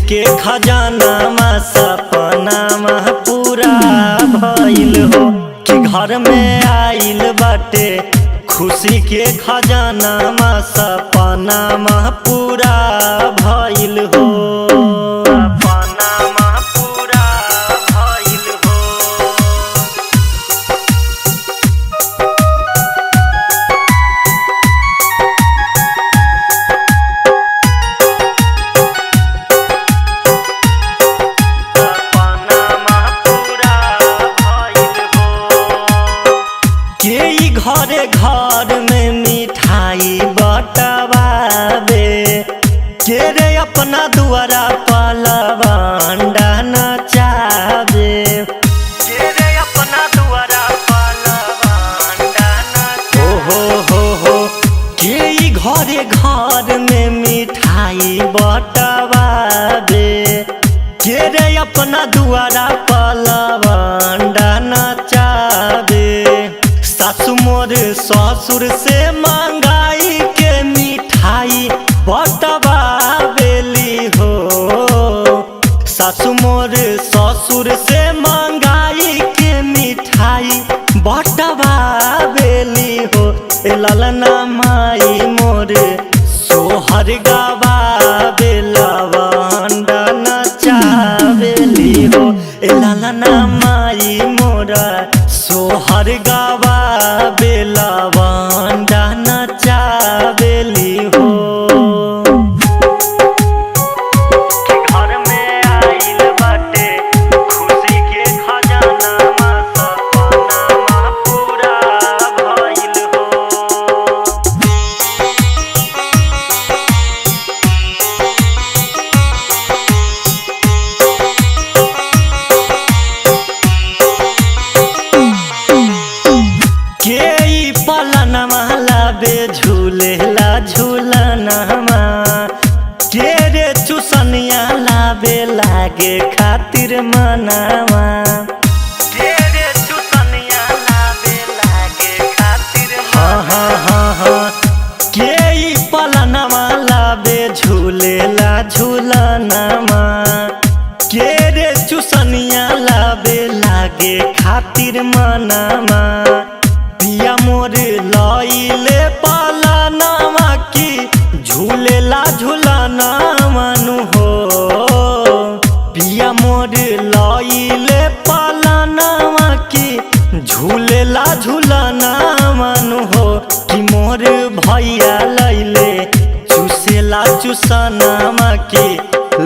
के खजाना मा सपना मा पूरा भइल हो कि घर में आइल बाटे खुशी के खजाना मा सपना मा पूरा भइल हो। सपना मा पूरा भइल हो। घरे घर में मिठाई बटवावे के रे अपना दुआरा पलवांडा नचावे के रे अपना दुआरा पलवांडा नचावे हो के घरे घर में मिठाई बटवावे के रे अपना दुआरा पलवांडा नचावे। सासु मोर ससुर से मंगाई के मिठाई बटवावेली हो। सासु मोर ससुर से मंगाई के मिठाई बटवावेली हो। ए ललना माई मोर सोहर गवावे लवंडा नचावेली हो। ए ललना माई मोरा सोहर गवावे लवंडा नचावेली हो। घर में आइल बाटे खुशी के खजाना मा सपना मा पूरा भइल हो। के पलनमा लाबे झूलेला झूलनमा के रे चुसनिया लाबे लागे खातिर मनावा के रे चुसनिया लाबे लागे खातिर हाँ के पलनमा लाबे झूलेला झूलनमा के रे चुसनिया लाबे लागे खातिर मनावा। पिया मोर लइले पालनामा की झूलेला झूलना मानु हो। पिया मोर लइले पालनामा की झूलेला झूलना मानु हो कि मोर भैया लइले चुसेला चुसनामा की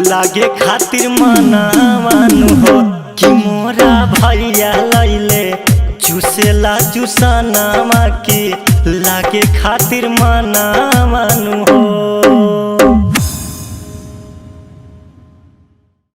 लागे खातिर मना मानु हो कि मोरा भैया लइले चुसेला चुसनामा की लागे खातिर मनावा